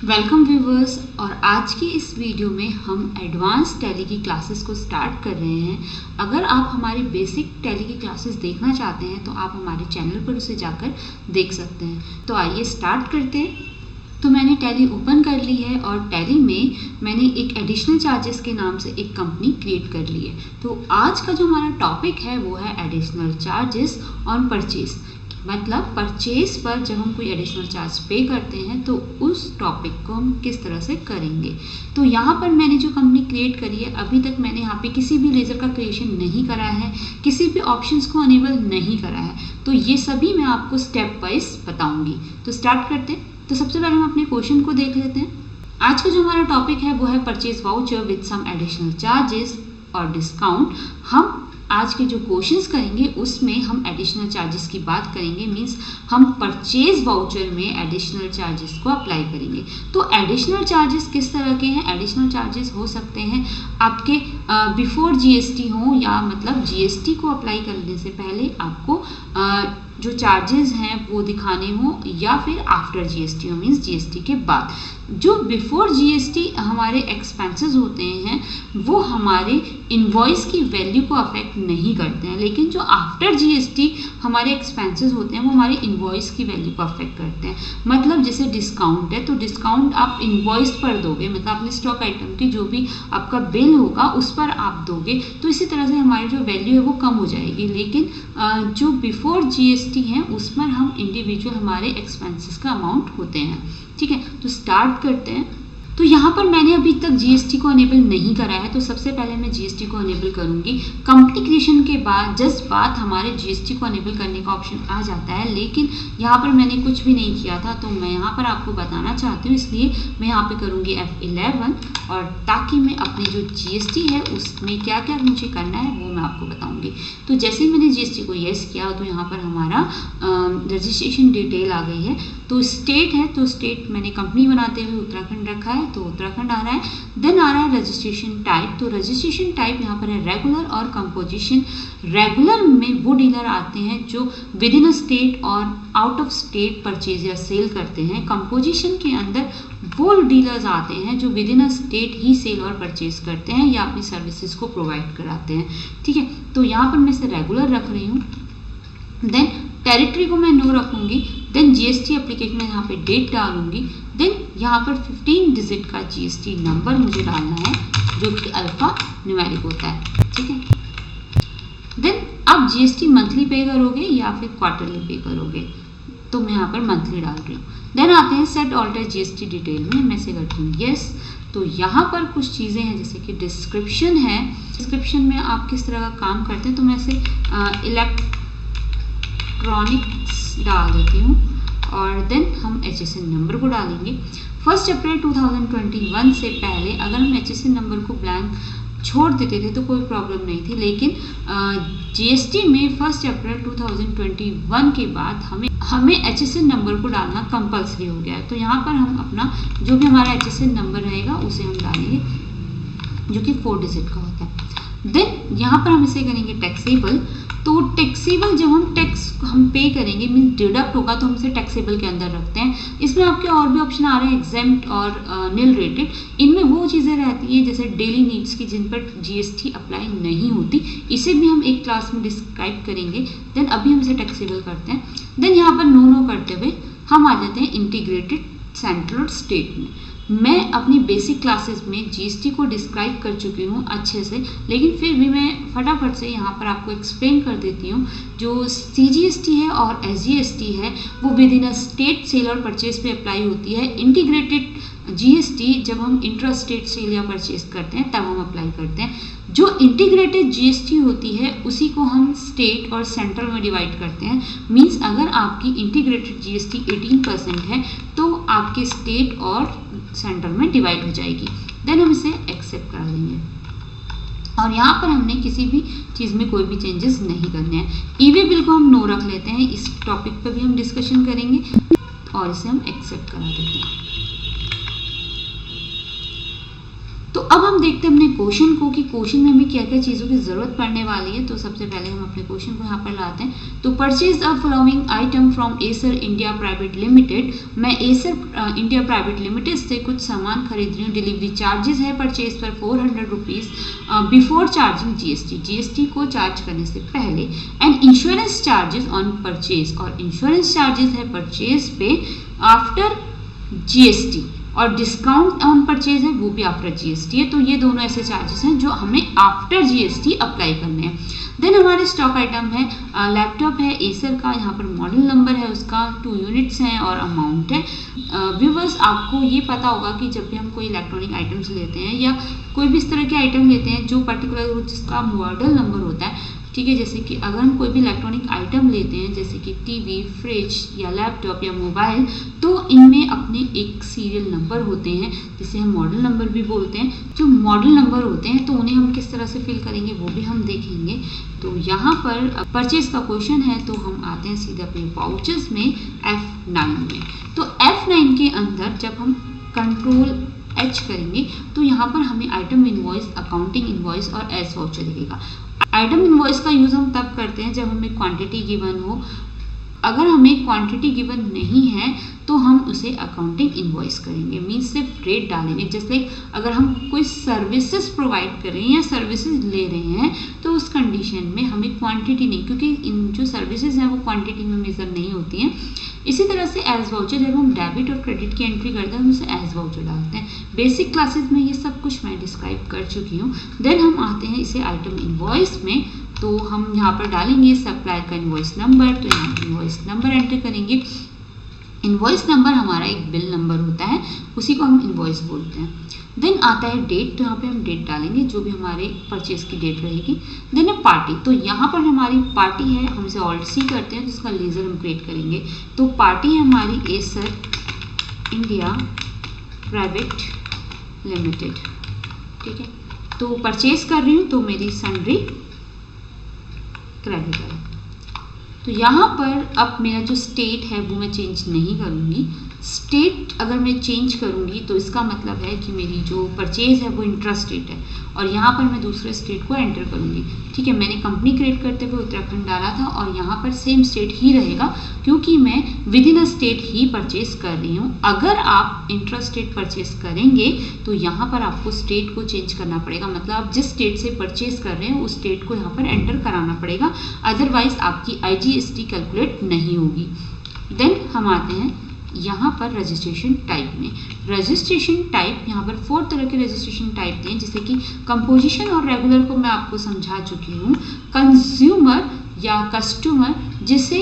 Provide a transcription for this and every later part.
Welcome viewers. और आज की इस वीडियो में हम एडवांस टैली की क्लासेस को स्टार्ट कर रहे हैं। अगर आप हमारी बेसिक टैली की क्लासेस देखना चाहते हैं तो आप हमारे चैनल पर उसे जाकर देख सकते हैं। तो आइए स्टार्ट करते हैं। तो मैंने टैली ओपन कर ली है और टैली में मैंने एक एडिशनल चार्जेस के नाम से एक कंपनी क्रिएट कर ली है। तो आज का जो हमारा टॉपिक है वो है एडिशनल चार्जेस ऑन परचेज। मतलब परचेज पर जब हम कोई एडिशनल चार्ज पे करते हैं तो उस टॉपिक को हम किस तरह से करेंगे। तो यहाँ पर मैंने जो कंपनी क्रिएट करी है, अभी तक मैंने यहाँ पे किसी भी लेज़र का क्रिएशन नहीं करा है, किसी भी ऑप्शंस को अनेबल नहीं करा है। तो ये सभी मैं आपको स्टेप वाइज बताऊंगी। तो स्टार्ट करते हैं। तो सबसे पहले हम अपने क्वेश्चन को देख लेते हैं। आज का जो हमारा टॉपिक है वो है purchase voucher with some additional charges और डिस्काउंट। हम आज के जो क्वेश्चंस करेंगे उसमें हम एडिशनल चार्जेस की बात करेंगे, मींस हम परचेज वाउचर में एडिशनल चार्जेस को अप्लाई करेंगे। तो एडिशनल चार्जेस किस तरह के हैं? एडिशनल चार्जेस हो सकते हैं आपके बिफोर जीएसटी हो, या मतलब जीएसटी को अप्लाई करने से पहले आपको जो चार्जेस हैं वो दिखाने हो, या फिर आफ्टर जीएसटी हो, मींस जीएसटी के बाद। जो बिफोर जीएसटी हमारे एक्सपेंसेस होते हैं वो हमारे इनवॉइस की वैल्यू को अफेक्ट नहीं करते हैं, लेकिन जो आफ्टर जीएसटी हमारे एक्सपेंसेस होते हैं वो हमारे इनवॉइस की वैल्यू को अफेक्ट करते हैं। मतलब जैसे डिस्काउंट है तो डिस्काउंट आप इनवॉइस पर दोगे, मतलब अपने स्टॉक आइटम की जो भी आपका बिल होगा उस पर आप दोगे। तो इसी तरह से हमारी जो वैल्यू है वो कम हो जाएगी। लेकिन जो बिफोर जीएसटी है उस पर हम इंडिविजुअल हमारे एक्सपेंसेस का अमाउंट होते हैं। ठीक है, तो स्टार्ट करते हैं। तो यहाँ पर मैंने अभी तक जीएसटी को अनेबल नहीं करा है, तो सबसे पहले मैं जीएसटी को अनेबल करूँगी। कंपनी क्रिएशन के बाद जस्ट बात हमारे जीएसटी को अनेबल करने का ऑप्शन आ जाता है, लेकिन यहाँ पर मैंने कुछ भी नहीं किया था, तो मैं यहाँ पर आपको बताना चाहती हूँ, इसलिए मैं यहाँ पे करूँगी F11, और ताकि मैं अपनी जो जीएसटी है उसमें क्या क्या मुझे करना है वो मैं आपको बताऊँगी। तो जैसे ही मैंने जीएसटी को येस किया तो यहाँ पर हमारा रजिस्ट्रेशन डिटेल आ गई है। तो स्टेट है, तो स्टेट मैंने कंपनी बनाते हुए उत्तराखंड रखा है, तो उत्तराखंड आ रहा है। देन आ रहा है रजिस्ट्रेशन टाइप। तो रजिस्ट्रेशन टाइप यहाँ पर है रेगुलर और कंपोजिशन। रेगुलर में वो डीलर आते हैं जो विद इन अ स्टेट और आउट ऑफ स्टेट परचेज या सेल करते हैं। कंपोजिशन के अंदर वो डीलर्स आते हैं जो विद इन अ स्टेट ही सेल और परचेज करते हैं या अपनी सर्विसेज को प्रोवाइड कराते हैं। ठीक है, तो यहाँ पर मैं इसे रेगुलर रख रही हूँ। देन टेरिटरी को मैं नो रखूँगी। देन जीएसटी एप्लीकेशन में यहाँ पे डेट डालूंगी। देन यहाँ पर 15 डिजिट का जीएसटी नंबर मुझे डालना है जो कि अल्फा न्यूमेरिक होता है। ठीक है, देन आप जीएसटी मंथली पे करोगे या फिर क्वार्टरली पे करोगे, तो मैं यहाँ पर मंथली डाल रही हूँ। देन आते हैं सेट ऑल्टर जीएसटी डिटेल में, मैं से करती हूँ यस। तो यहाँ पर कुछ चीज़ें हैं जैसे कि डिस्क्रिप्शन है। डिस्क्रिप्शन में आप किस तरह का काम करते हैं, तो मैं से इलेक्ट्रॉनिक्स डाल देती हूँ, और देन हम HSN नंबर को डालेंगे। 1 अप्रैल 2021 से पहले अगर हम HSN नंबर को ब्लैंक छोड़ देते थे तो कोई प्रॉब्लम नहीं थी, लेकिन जीएसटी में 1 अप्रैल 2021 के बाद हमें HSN नंबर को डालना कंपलसरी हो गया है। तो यहाँ पर हम अपना जो भी हमारा HSN नंबर रहेगा उसे हम डालेंगे, जो कि 4 डिजिट का होता है। देन यहाँ पर हम इसे करेंगे टैक्सेबल। तो टैक्सेबल जब हम टैक्स पे करेंगे, मीन डिडक्ट होगा, तो हम इसे टैक्सेबल के अंदर रखते हैं। इसमें आपके और भी ऑप्शन आ रहे हैं, एग्जेम्प्ट और निल रेटेड। इनमें वो चीज़ें रहती हैं जैसे डेली नीड्स की जिन पर जीएसटी अप्लाई नहीं होती, इसे भी हम एक क्लास में डिस्क्राइब करेंगे। देन अभी हम इसे टैक्सेबल करते हैं। देन यहाँ पर नो करते हुए हम आ जाते हैं इंटीग्रेटेड सेंट्रल और स्टेट में। मैं अपनी बेसिक क्लासेस में जीएसटी को डिस्क्राइब कर चुकी हूँ अच्छे से, लेकिन फिर भी मैं फटाफट से यहाँ पर आपको एक्सप्लेन कर देती हूँ। जो सीजीएसटी है और एसजीएसटी है वो within a state sale और परचेज पे अप्लाई होती है। इंटीग्रेटेड जीएसटी जब हम इंट्रा स्टेट सेल या परचेज करते हैं तब हम अप्लाई करते हैं। जो इंटीग्रेटेड जीएसटी होती है उसी को हम स्टेट और सेंट्रल में डिवाइड करते हैं। मींस अगर आपकी इंटीग्रेटेड जीएसटी 18% है तो आपके स्टेट और सेंट्रल में डिवाइड हो जाएगी। देन हम इसे एक्सेप्ट कर देंगे, और यहाँ पर हमने किसी भी चीज़ में कोई भी चेंजेस नहीं करने हैं। ईवे बिल को हम नो रख लेते हैं, इस टॉपिक पर भी हम डिस्कशन करेंगे, और इसे हम एक्सेप्ट करा देते हैं। तो अब हम देखते हैं अपने क्वेश्चन को कि क्वेश्चन में हमें क्या क्या चीज़ों की ज़रूरत पड़ने वाली है। तो सबसे पहले हम अपने क्वेश्चन को यहाँ पर लाते हैं। तो purchase the following item from Acer India private limited. मैं एसर इंडिया प्राइवेट लिमिटेड से कुछ सामान खरीद रही हूँ। डिलीवरी चार्जेस है परचेज पर 400 rupees before charging GST, GST को चार्ज करने से पहले। And insurance charges on purchase, और इंश्योरेंस चार्जेस है परचेज पे आफ्टर जीएसटी, और डिस्काउंट ऑन परचेज है वो भी आफ्टर जीएसटी है। तो ये दोनों ऐसे चार्जेस हैं जो हमें आफ्टर जीएसटी अप्लाई करने हैं। देन हमारे स्टॉक आइटम है लैपटॉप है एसर का, यहाँ पर मॉडल नंबर है उसका, 2 यूनिट्स हैं और अमाउंट है। व्यूवर्स, आपको ये पता होगा कि जब भी हम कोई इलेक्ट्रॉनिक आइटम्स लेते हैं या कोई भी इस तरह के आइटम लेते हैं जो पर्टिकुलर जिसका मॉडल नंबर होता है, ठीक है, जैसे कि अगर हम कोई भी इलेक्ट्रॉनिक आइटम लेते हैं जैसे कि टीवी, फ्रिज या लैपटॉप या मोबाइल, तो इनमें अपने एक सीरियल नंबर होते हैं जिसे हम मॉडल नंबर भी बोलते हैं। जो मॉडल नंबर होते हैं तो उन्हें हम किस तरह से फिल करेंगे वो भी हम देखेंगे। तो यहाँ पर परचेज का क्वेश्चन है, तो हम आते हैं सीधे अपने वाउचर्स में F9 में। तो F9 के अंदर जब हम कंट्रोल H करेंगे तो यहाँ पर हमें आइटम इनवॉइस, अकाउंटिंग इनवॉइस और एस वाउचर दिखेगा। आइटम इनवॉइस का यूज़ हम तब करते हैं जब हमें क्वांटिटी गिवन हो। अगर हमें क्वांटिटी गिवन नहीं है तो हम उसे अकाउंटिंग इनवॉइस करेंगे, मीन्स सिर्फ रेट डालेंगे। जैसे अगर हम कोई सर्विसेज प्रोवाइड कर रहे हैं या सर्विसेज ले रहे हैं तो उस कंडीशन में हमें क्वांटिटी नहीं, क्योंकि इन जो सर्विसेज हैं वो क्वांटिटी में मेजर नहीं होती हैं। इसी तरह से एज वाउचर जब हम डेबिट और क्रेडिट की एंट्री करते हैं हम उसे एज वाउचर डालते हैं। बेसिक क्लासेस में ये सब कुछ मैं डिस्क्राइब कर चुकी हूँ। देन हम आते हैं इसे आइटम इनवॉइस में, तो हम यहाँ पर डालेंगे सप्लाई का इनवॉइस नंबर। तो यहाँ पर इनवॉइस नंबर एंटर करेंगे। इनवॉइस नंबर हमारा एक बिल नंबर होता है, उसी को हम इनवॉइस बोलते हैं। देन आता है डेट, तो यहाँ पे हम डेट डालेंगे जो भी हमारे परचेज की डेट रहेगी। देन है पार्टी, तो यहाँ पर हमारी पार्टी है, हम इसे ऑल्ट सी करते हैं तो इसका लेजर हम क्रिएट करेंगे। तो पार्टी है हमारी एसर इंडिया प्राइवेट लिमिटेड, ठीक है। तो परचेज कर रही हूँ तो मेरी सन्ड्री क्रेडिटर। तो यहाँ पर अब मेरा जो स्टेट है वो मैं चेंज नहीं करूँगी। स्टेट अगर मैं चेंज करूँगी तो इसका मतलब है कि मेरी जो परचेज है वो इंट्रा स्टेट है, और यहाँ पर मैं दूसरे स्टेट को एंटर करूँगी, ठीक है। मैंने कंपनी क्रिएट करते हुए उत्तराखंड डाला था और यहाँ पर सेम स्टेट ही रहेगा क्योंकि मैं with in a state he purchase कर रही हूँ। अगर आप इंट्रा स्टेट परचेज करेंगे तो यहाँ पर आपको स्टेट को चेंज करना पड़ेगा, मतलब आप जिस स्टेट से परचेज कर रहे हैं उस स्टेट को यहाँ पर एंटर कराना पड़ेगा, अदरवाइज आपकी IGST कैलकुलेट नहीं होगी। देन हम आते हैं यहाँ पर रजिस्ट्रेशन टाइप में। रजिस्ट्रेशन टाइप यहाँ पर 4 तरह के रजिस्ट्रेशन टाइप दिए, जैसे कि कंपोजिशन और रेगुलर को मैं आपको समझा चुकी हूँ। कंज्यूमर या कस्टमर, जिसे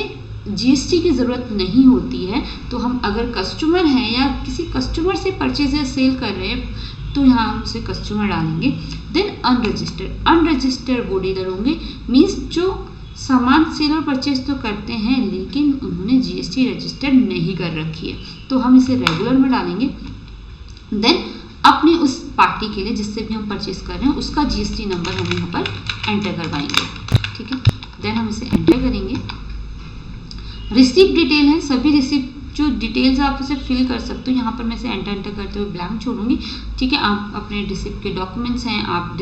GST की ज़रूरत नहीं होती है, तो हम अगर कस्टमर हैं या किसी कस्टमर से परचेज या सेल कर रहे हैं तो यहाँ हम उसे कस्टमर डालेंगे। देन अनरजिस्टर्ड, अनरजिस्टर्ड वो डीलर होंगे, मीन्स जो सामान सेल और परचेज तो करते हैं लेकिन उन्होंने GST रजिस्टर्ड नहीं कर रखी है, तो हम इसे रेगुलर में डालेंगे। देन अपने उस पार्टी के लिए जिससे भी हम परचेज कर रहे हैं उसका GST नंबर हम यहाँ पर एंटर करवाएंगे, ठीक है। देन हम इसे एंटर करेंगे। रिसिप्ट डिटेल है, सभी रिसिप्ट जो डिटेल्स आप उसे फिल कर सकते हो। यहाँ पर मैं इसे एंटर करते हुए ब्लैंक छोड़ूंगी, ठीक है। आप अपने रिसिप्ट के डॉक्यूमेंट्स हैं, आप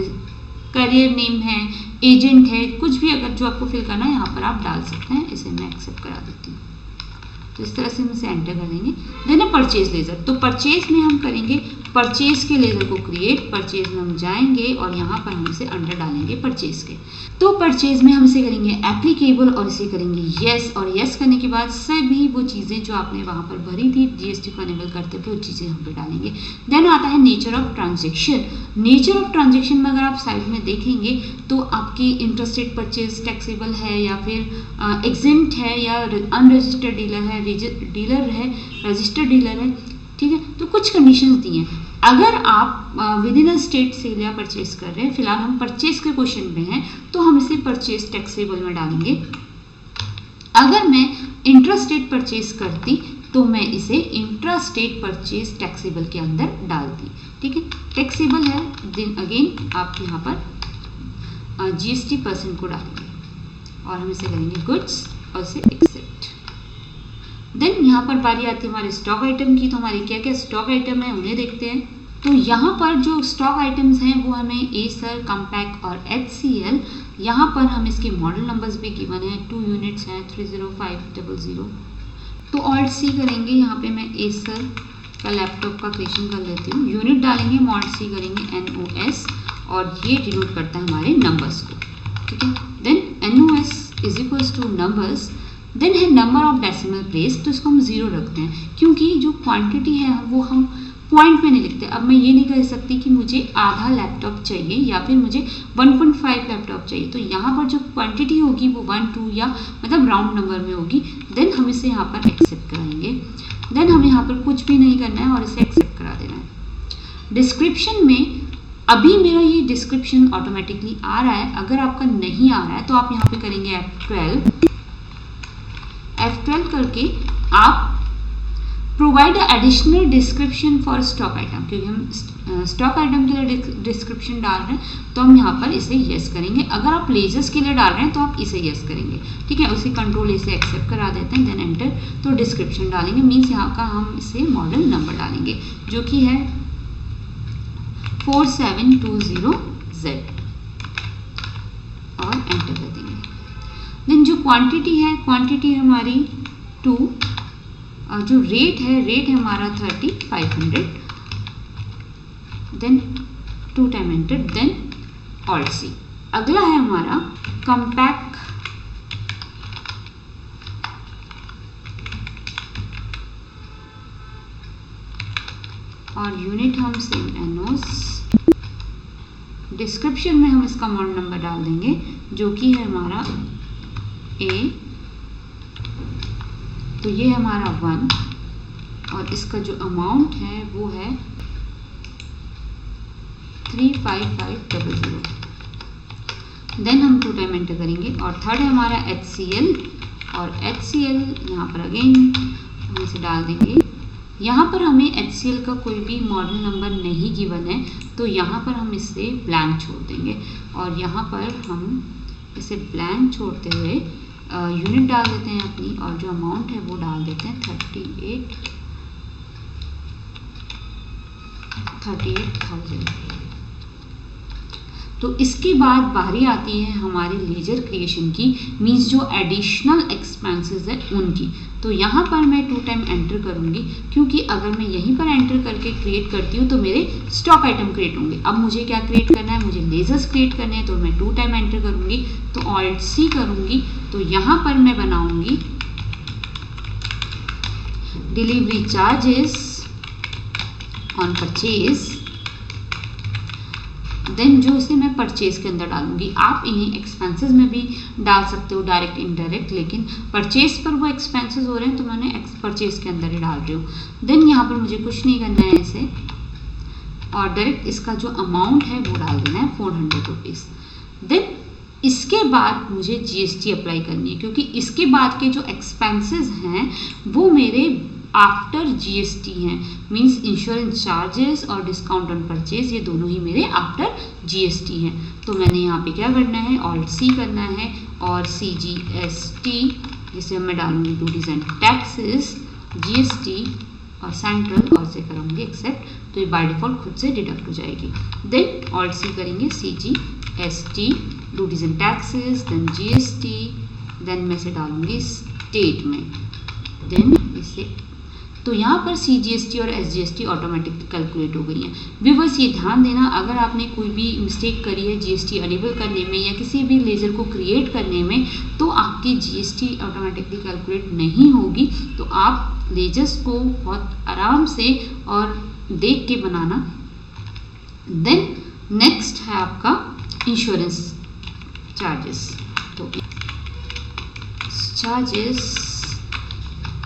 करियर नेम है, एजेंट है, कुछ भी अगर जो आपको फिल करना है यहाँ पर आप डाल सकते हैं। इसे मैं एक्सेप्ट करा देती हूँ, तो इस तरह से हम इसे एंटर कर देंगे। देन है परचेज लेजर, तो परचेज में हम करेंगे परचेज के लेजर को क्रिएट। परचेज में हम जाएंगे और यहाँ पर हम इसे अंडर डालेंगे परचेज के। तो परचेज में हम इसे करेंगे एप्लीकेबल और इसे करेंगे येस, और येस करने के बाद सभी वो चीज़ें जो आपने वहाँ पर भरी थी GST को अनेबल करते हुए वो चीज़ें हम पे डालेंगे। देन आता है nature of transaction. Nature of transaction में अगर आप साइड में देखेंगे तो आपकी इंटरस्टेट परचेज टैक्सेबल है या फिर एग्जेम्प्ट है या अनरजिस्टर्ड डीलर है, रजिस्टर्ड डीलर है, ठीक है। तो कुछ कंडीशंस दी हैं। अगर आप within a state sale या परचेज कर रहे हैं, फिलहाल हम परचेज के क्वेश्चन में हैं तो हम इसे परचेज टैक्सेबल में डालेंगे। अगर मैं इंट्रा स्टेट परचेज करती तो मैं इसे इंट्रा स्टेट परचेज टैक्सेबल के अंदर डालती, ठीक है। टैक्सेबल है, देन अगेन आप यहाँ पर GST % को डालेंगे और हम इसे करेंगे गुड्स और इसे एक्सेप्ट। देन यहाँ पर बारी आती है हमारे स्टॉक आइटम की। तो हमारी क्या क्या स्टॉक आइटम है उन्हें देखते हैं। तो यहाँ पर जो स्टॉक आइटम्स हैं वो हमें एसर, कम्पैक और HCL। यहाँ पर हम इसके मॉडल नंबर्स भी गिवन हैं, 2 यूनिट्स हैं 30500। तो ऑल्ट सी करेंगे, यहाँ पे मैं एसर का लैपटॉप का क्रिएशन कर लेती हूँ। यूनिट डालेंगे, मॉड सी करेंगे NOS और ये डिनोट करता है हमारे नंबर्स को, ठीक है। Then NOS is equals to numbers, then है नंबर ऑफ डेसिमल प्लेस, तो इसको हम 0 रखते हैं क्योंकि जो क्वांटिटी है वो हम पॉइंट में नहीं लिखते। अब मैं ये नहीं कह सकती कि मुझे आधा लैपटॉप चाहिए या फिर मुझे 1.5 लैपटॉप चाहिए, तो यहाँ पर जो क्वांटिटी होगी वो 1, 2 या मतलब राउंड नंबर में होगी। देन हम इसे यहाँ पर एक्सेप्ट कराएंगे। देन हमें यहाँ पर कुछ भी नहीं करना है और इसे एक्सेप्ट करा देना है। डिस्क्रिप्शन में अभी मेरा ये डिस्क्रिप्शन ऑटोमेटिकली आ रहा है, अगर आपका नहीं आ रहा है तो आप यहाँ पे करेंगे F12 करके आप provide additional description for stock item, क्योंकि हम स्टॉक आइटम के लिए डिस्क्रिप्शन डाल रहे हैं तो हम यहाँ पर इसे यस करेंगे। अगर आप लेजर्स के लिए डाल रहे हैं तो आप इसे यस करेंगे, ठीक है। उसी कंट्रोल इसे एक्सेप्ट करा देते हैं, देन एंटर। तो डिस्क्रिप्शन डालेंगे मीन्स यहाँ का हम इसे मॉडल नंबर डालेंगे जो कि है 4720Z और एंटर कर देंगे। देन जो क्वांटिटी है, क्वांटिटी हमारी 2 और जो रेट है हमारा 3500। Then 2 time enter, then alt C. अगला है हमारा कम्पैक, और यूनिट हम सेम NOS। डिस्क्रिप्शन में हम इसका मॉडल नंबर डाल देंगे जो कि है हमारा A, तो ये है हमारा 1 और इसका जो अमाउंट है वो है 35500। देन हम 2 टाइम एंटर करेंगे और थर्ड है हमारा HCL, और HCL यहाँ पर अगेन हम इसे डाल देंगे। यहाँ पर हमें HCL का कोई भी मॉडल नंबर नहीं गिवन है तो यहाँ पर हम इसे ब्लैंक छोड़ देंगे और यहाँ पर हम इसे ब्लैंक छोड़ते हुए यूनिट डाल देते हैं अपनी, और जो अमाउंट है वो डाल देते हैं 38,000। तो इसके बाद बारी आती है हमारी लेजर क्रिएशन की, मीन्स जो एडिशनल एक्सपेंसेस है उनकी। तो यहाँ पर मैं 2 टाइम एंटर करूँगी क्योंकि अगर मैं यहीं पर एंटर करके क्रिएट करती हूँ तो मेरे स्टॉक आइटम क्रिएट होंगे। अब मुझे क्या क्रिएट करना है, मुझे लेजर्स क्रिएट करने हैं, तो मैं 2 टाइम एंटर करूँगी, तो ऑल्ट सी करूँगी। तो यहाँ पर मैं बनाऊँगी delivery charges on purchase, then जो इसे मैं परचेज के अंदर डालूंगी। आप इन्हें एक्सपेंसेस में भी डाल सकते हो, डायरेक्ट इनडायरेक्ट, लेकिन परचेज पर वो एक्सपेंसेस हो रहे हैं तो मैंने परचेज के अंदर ही डाल रही हूँ। देन यहाँ पर मुझे कुछ नहीं करना है इसे, और डायरेक्ट इसका जो अमाउंट है वो डाल देना है 400 रुपीज़। देन इसके बाद मुझे GST अप्लाई करनी है क्योंकि इसके बाद के जो एक्सपेंसेस हैं वो मेरे आफ्टर GST हैं, मीन्स इंश्योरेंस चार्जेस और डिस्काउंट ऑन परचेज, ये दोनों ही मेरे आफ्टर GST हैं। तो मैंने यहाँ पे क्या करना है, ऑल्ट सी करना है और CGST, जिसे मैं डालूंगी ड्यूटीज एंड टैक्सेस, GST और सेंट्रल, और से करूँगी एक्सेप्ट, तो ये बाय डिफॉल्ट खुद से डिडक्ट हो जाएगी। देन ऑल्ट सी करेंगे CGST duties and taxes, then GST, देन मैं इसे डालूंगी स्टेट में, देन इसे, तो यहाँ पर CGST और SGST ऑटोमेटिकली कैलकुलेट हो गई हैं। व्यूअर्स ये ध्यान देना, अगर आपने कोई भी मिस्टेक करी है GST अनेबल करने में या किसी भी लेजर को क्रिएट करने में, तो आपकी GST ऑटोमेटिकली कैलकुलेट नहीं होगी। तो आप लेजर्स को बहुत आराम से और देख के बनाना। देन नेक्स्ट है आपका इंश्योरेंस चार्जेस, तो चार्जेस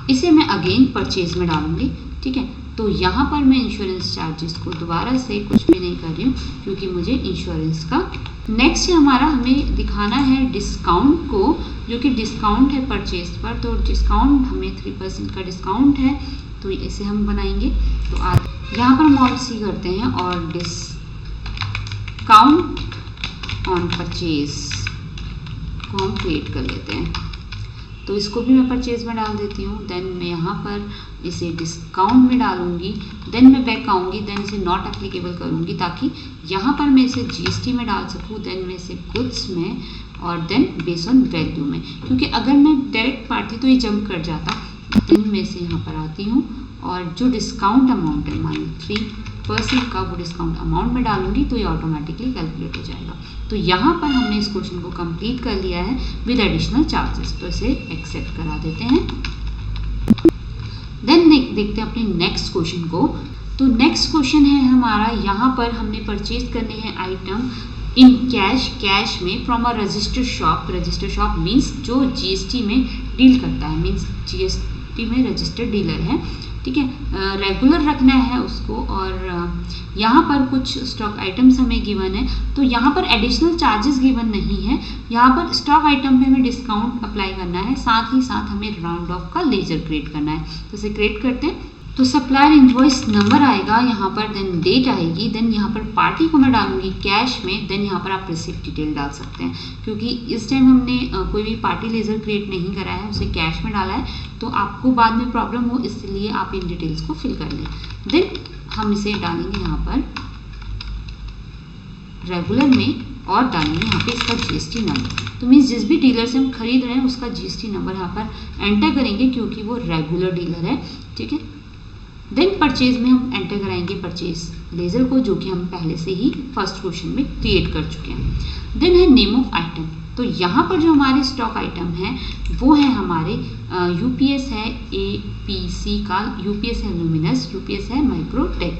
इसे मैं अगेन परचेज में डालूंगी, ठीक है। तो यहाँ पर मैं इंश्योरेंस चार्जेस को दोबारा से कुछ भी नहीं कर रही हूँ क्योंकि मुझे इंश्योरेंस का नेक्स्ट है हमारा, हमें दिखाना है डिस्काउंट को, जो कि डिस्काउंट है परचेज पर। तो डिस्काउंट हमें 3% का डिस्काउंट है, तो इसे हम बनाएंगे। तो आज यहाँ पर हम ऑल्ट सी करते हैं और डिस्काउंट ऑन परचेज को हम क्रिएट कर लेते हैं। तो इसको भी मैं परचेज में डाल देती हूँ। देन मैं यहाँ पर इसे डिस्काउंट में डालूंगी, देन मैं बैक आऊँगी, देन इसे नॉट एप्लीकेबल करूँगी ताकि यहाँ पर मैं इसे जीएसटी में डाल सकूँ, देन मैं इसे गुड्स में और देन बेस ऑन वैल्यू में, क्योंकि अगर मैं डायरेक्ट पार्टी तो ये जंप कर जाता। देन मैं इसे यहाँ पर आती हूँ और जो डिस्काउंट अमाउंट है मान 3% का वो डिस्काउंट अमाउंट में डालूंगी तो ये ऑटोमेटिकली कैलकुलेट हो जाएगा। तो यहाँ पर हमने इस क्वेश्चन को कंप्लीट कर लिया है विद एडिशनल चार्जेस, तो इसे एक्सेप्ट करा देते हैं। देन देखते हैं अपने नेक्स्ट क्वेश्चन को। तो नेक्स्ट क्वेश्चन है हमारा, यहाँ पर हमने परचेज करने हैं आइटम इन कैश में from a registered shop. Registered shop means जो जीएसटी में डील करता है, मीन्स जीएसटी में रजिस्टर्ड डीलर है, ठीक है। रेगुलर रखना है उसको। और यहाँ पर कुछ स्टॉक आइटम्स हमें गिवन है, तो यहाँ पर एडिशनल चार्जेस गिवन नहीं है, यहाँ पर स्टॉक आइटम पे हमें डिस्काउंट अप्लाई करना है, साथ ही साथ हमें राउंड ऑफ का लेजर क्रिएट करना है। तो इसे क्रिएट करते हैं। तो सप्लायर इनवॉइस नंबर आएगा यहाँ पर, देन डेट आएगी, देन यहाँ पर पार्टी को मैं डालूंगी कैश में, देन यहाँ पर आप रिसिप्ट डिटेल डाल सकते हैं, क्योंकि इस टाइम हमने कोई भी पार्टी लेजर क्रिएट नहीं करा है, उसे कैश में डाला है, तो आपको बाद में प्रॉब्लम हो इसलिए आप इन डिटेल्स को फिल कर लें। देन हम इसे डालेंगे यहाँ पर रेगुलर में और डालेंगे यहाँ पे इसका जीएसटी नंबर। तो मीन्स जिस भी डीलर से हम खरीद रहे हैं उसका जीएसटी नंबर यहाँ पर एंटर करेंगे, क्योंकि वो रेगुलर डीलर है, ठीक है। देन परचेज में हम एंटर कराएंगे परचेज लेजर को, जो कि हम पहले से ही फर्स्ट क्वेश्चन में क्रिएट कर चुके हैं। देन है नेम ऑफ आइटम। तो यहाँ पर जो हमारे स्टॉक आइटम है वो है हमारे यूपीएस है एपीसी का, यूपीएस है लुमिनस, यूपीएस है माइक्रोटेक।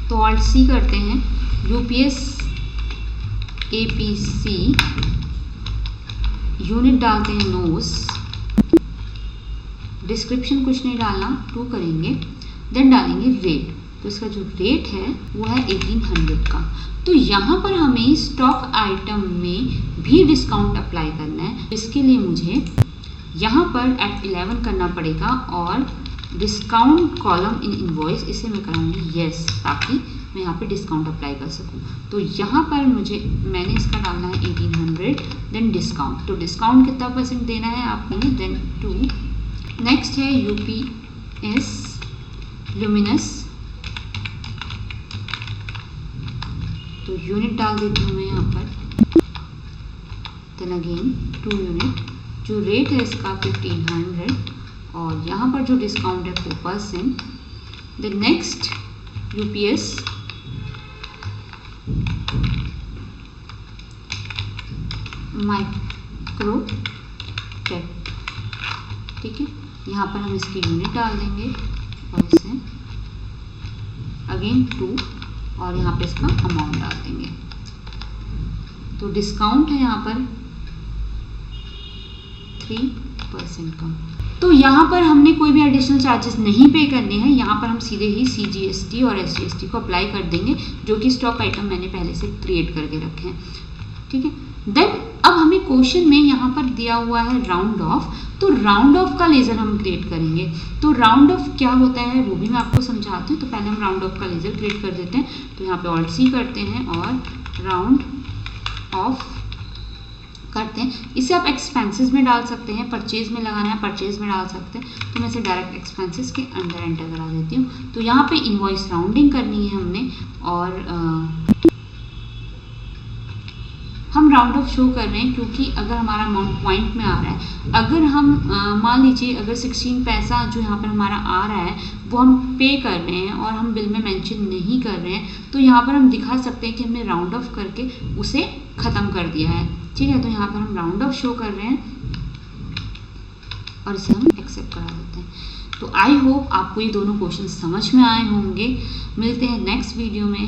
तो ऑल्ट सी करते हैं, यूपीएस एपीसी, यूनिट डालते हैं नोस, डिस्क्रिप्शन कुछ नहीं डालना, 2 करेंगे, देन डालेंगे रेट। तो इसका जो रेट है वो है 1800 का। तो यहाँ पर हमें स्टॉक आइटम में भी डिस्काउंट अप्लाई करना है, इसके लिए मुझे यहाँ पर एट 11 करना पड़ेगा और डिस्काउंट कॉलम इन इनवॉइस इसे मैं कराऊंगी येस, ताकि मैं यहाँ पे डिस्काउंट अप्लाई कर सकूँ। तो यहाँ पर मैंने इसका डालना है 1800, देन डिस्काउंट। तो डिस्काउंट कितना परसेंट देना है आप देंगे, देन 2। नेक्स्ट है यूपीएस लुमिनस, तो यूनिट डाल देती हूँ मैं यहाँ पर, देन अगेन 2 यूनिट। जो रेट है इसका 1500 और यहाँ पर जो डिस्काउंट है 4%। देन नेक्स्ट यूपीएस माइक्रोटेक, ठीक है। यहाँ पर हम इसकी यूनिट डाल देंगे और इसे अगेन 2 और यहाँ पे इसका अमाउंट डाल देंगे। तो डिस्काउंट है यहाँ पर 3% का। तो यहाँ पर हमने कोई भी एडिशनल चार्जेस नहीं पे करने हैं, यहाँ पर हम सीधे ही सीजीएसटी और एसजीएसटी को अप्लाई कर देंगे, जो कि स्टॉक आइटम मैंने पहले से क्रिएट करके रखे हैं, ठीक है। देन अब हमें क्वेश्चन में यहाँ पर दिया हुआ है राउंड ऑफ, तो राउंड ऑफ का लेजर हम क्रिएट करेंगे। तो राउंड ऑफ क्या होता है वो भी मैं आपको समझाती हूँ। तो पहले हम राउंड ऑफ का लेजर क्रिएट कर देते हैं। तो यहाँ पे ऑल्ट सी करते हैं और राउंड ऑफ करते हैं। इसे आप एक्सपेंसेस में डाल सकते हैं, परचेज में लगाना है परचेज में डाल सकते हैं। तो मैं इसे डायरेक्ट एक्सपेंसेस के अंदर एंटर करा देती हूँ। तो यहाँ पे इनवॉइस राउंडिंग करनी है हमने और हम राउंड ऑफ शो कर रहे हैं, क्योंकि अगर हमारा अमाउंट पॉइंट में आ रहा है, अगर हम मान लीजिए अगर 16 पैसा जो यहाँ पर हमारा आ रहा है वो हम पे कर रहे हैं और हम बिल में मेंशन नहीं कर रहे हैं, तो यहाँ पर हम दिखा सकते हैं कि हमने राउंड ऑफ करके उसे ख़त्म कर दिया है, ठीक है। तो यहाँ पर हम राउंड ऑफ शो कर रहे हैं और इसे हम एक्सेप्ट करा देते हैं। तो आई होप आपको ये दोनों क्वेश्चन समझ में आए होंगे। मिलते हैं नेक्स्ट वीडियो में।